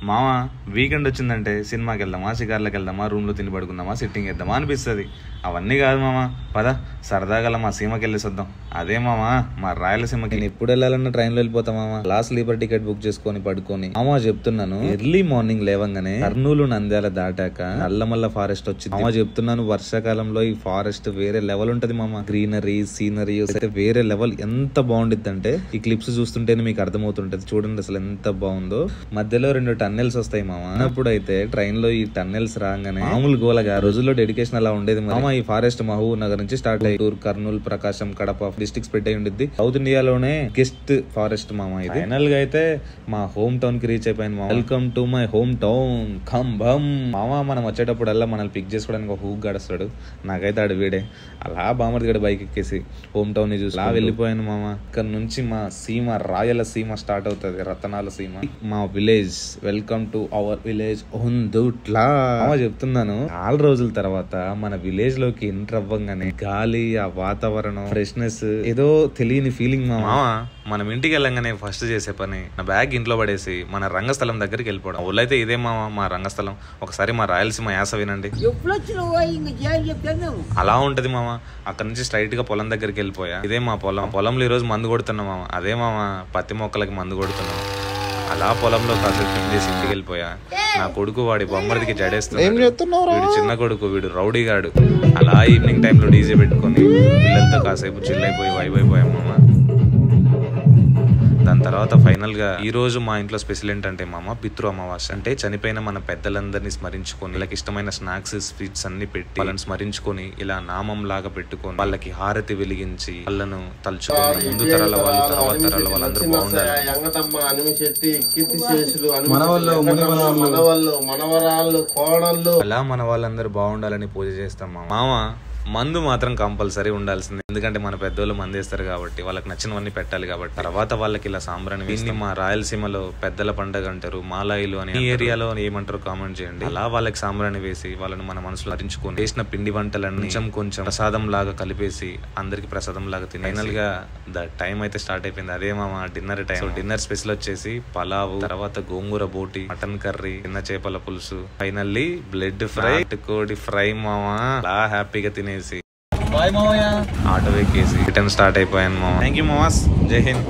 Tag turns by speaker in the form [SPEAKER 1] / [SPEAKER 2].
[SPEAKER 1] మామ వీకెండ్ వచ్చిందంటే సినిమాకి వెళ్దామా, షికార్లకు వెళ్దామా, రూమ్లో తిని పడుకుందామా, సిట్టింగ్ వేద్దామా అనిపిస్తుంది. అవన్నీ కాదు మామ, పద సరదాగల మా సీమకి వెళ్ళేసొద్దాం. అదే మామ మా రాయలసీమకి. నేను ఎప్పుడు వెళ్ళాలన్న ట్రైన్లో వెళ్ళిపోతా మామ. లాస్ట్ స్లీపర్ టికెట్ బుక్ చేసుకొని పడుకొని మామ చెప్తున్నాను, ఎర్లీ మార్నింగ్ లేవంగానే కర్నూలు నంద్యాల దాటాక నల్లమల్ల ఫారెస్ట్ వచ్చింది మామ. చెప్తున్నాను, వర్షాకాలంలో ఈ ఫారెస్ట్ వేరే లెవెల్ ఉంటది మామ. గ్రీనరీ సీనరీ అయితే వేరే లెవెల్. ఎంత బాగుండిద్ది అంటే ఈ క్లిప్స్ చూస్తుంటేనే మీకు అర్థమవుతుంటది. చూడండి అసలు ఎంత బాగుందో. మధ్యలో 2 టన్నెల్స్ వస్తాయి మామ. అప్పుడు అయితే ట్రైన్ లో ఈ టన్నెల్స్ రాగానే మామూలు గోలగా రోజుల్లో డెడికేషన్ అలా ఉండేది మామ. ఈ ఫారెస్ట్ మహబూబ్ నగర్ నుంచి స్టార్ట్ అయ్యి టూర్ కర్నూలు, ప్రకాశం, కడప డిస్ట్రిక్ట్ స్ప్రెడ్ అయి ఉండిద్ది. సౌత్ ఇండియాలోనే గెస్ట్ ఫారెస్ట్ మామ ఇది. ఫైనల్ గా అయితే మా హోమ్ టౌన్ కి రీచ్ అయిపోయింది మామ. Welcome to my hometown Cumbum మామ. మనం వచ్చేటప్పుడల్లా మనల్ని పిక్ చేసుకోవడానికి ఒక హూక్ గడుస్తాడు. నాకైతే ఆడు వీడే. అలా బామర్ది గడ బైక్ ఎక్కేసి హోమ్ టౌన్ ని చూసి అలా వెళ్ళిపోయాను మామ. ఇక్కడ నుంచి మా సీమ రాయలసీమ స్టార్ట్ అవుతుంది, రతనాల సీమ. మా village. Welcome to our village Ondutla మామ. చెప్తున్నాను, 4 రోజుల తర్వాత మన విలేజ్ లోకి ఎంటర్ అవ్వంగానే గాలి, ఆ వాతావరణం, ఫ్రెష్నెస్, ఏదో తెలియని ఫీలింగ్ మామ. మనం ఇంటికి వెళ్ళంగానే ఫస్ట్ చేసే పని నా బ్యాగ్ ఇంట్లో పడేసి మన రంగస్థలం దగ్గరికి వెళ్ళిపోవడం. ఊళ్ళైతే ఇదే మామ మా రంగస్థలం. ఒకసారి మా రాయలసీమ యాస వినండి. అలా ఉంటది మామ. అక్కడ నుంచి స్ట్రైట్ గా పొలం దగ్గరికి వెళ్ళిపోయా. ఇదే మా పొలంలో ఈ రోజు మందు కొడుతున్నాం మామ. అదే మామ పత్తి మొక్కలకి మందు కొడుతున్నాం. అలా పొలంలో కాసేపు స్పెండ్ చేసి ఇంటికి వెళ్ళిపోయా. నా కొడుకు వాడి బొమ్మడికి జడేస్తున్నాడు. వీడు చిన్న కొడుకు, వీడు రౌడీగాడు. అలా ఈవినింగ్ టైంలో డీజే పెట్టుకుని పిల్లలతో కాసేపు చిల్ అయిపోయి వైబ్ అయిపోయాం మామ. దాని తర్వాత ఫైనల్ గా ఈ రోజు మా ఇంట్లో స్పెషల్ ఏంటంటే మామ పితృ అమావాస్య. అంటే చనిపోయిన మన పెద్దలందరినీ స్మరించుకొని వాళ్ళకి ఇష్టమైన స్నాక్స్, స్వీట్స్ అన్ని పెట్టి వాళ్ళని స్మరించుకొని ఇలా నామం లాగా పెట్టుకొని వాళ్ళకి హారతి వెలిగించి వాళ్ళను తలుచుకొని ముందు తరాల వాళ్ళు, తర్వాత తరాల వాళ్ళందరూ బాగుండాలి. అలా మన వాళ్ళందరూ బాగుండాలని పూజ చేస్తాం మామ. మందు మాత్రం కంపల్సరీ ఉండాల్సిందే. ఎందుకంటే మన పెద్దోళ్ళు మందు వేస్తారు కాబట్టి వాళ్ళకి నచ్చినవన్నీ పెట్టాలి కాబట్టి. తర్వాత వాళ్ళకి ఇలా సాంబ్రాణి వేసి, మా రాయలసీమలో పెద్దల పండుగ అంటారు, మాలాయిలు అని. ఈ ఏరియాలో ఏమంటారు కామెంట్ చేయండి. అలా వాళ్ళకి సాంబ్రాణి వేసి వాళ్ళని మన మనసులో హరించుకొని చేసిన పిండి వంటలన్నీ కొంచెం ప్రసాదం లాగా కలిపేసి అందరికి ప్రసాదం లాగా తిని ఫైనల్ గా టైం అయితే స్టార్ట్ అయిపోయింది. అదే మామ డిన్నర్ టైం. డిన్నర్ స్పెషల్ వచ్చేసి పలావు, తర్వాత గోంగూర బోటి, మటన్ కర్రీ, చిన్న చేపల పులుసు, ఫైనల్లీ బ్లడ్ ఫ్రై, కోడి ఫ్రై మామ. అలా హ్యాపీగా తినేసి ఆటో ఎక్కేసి రిటర్న్ స్టార్ట్ అయిపోయాను మామ. థ్యాంక్ యూ మామాస్. జై హింద్.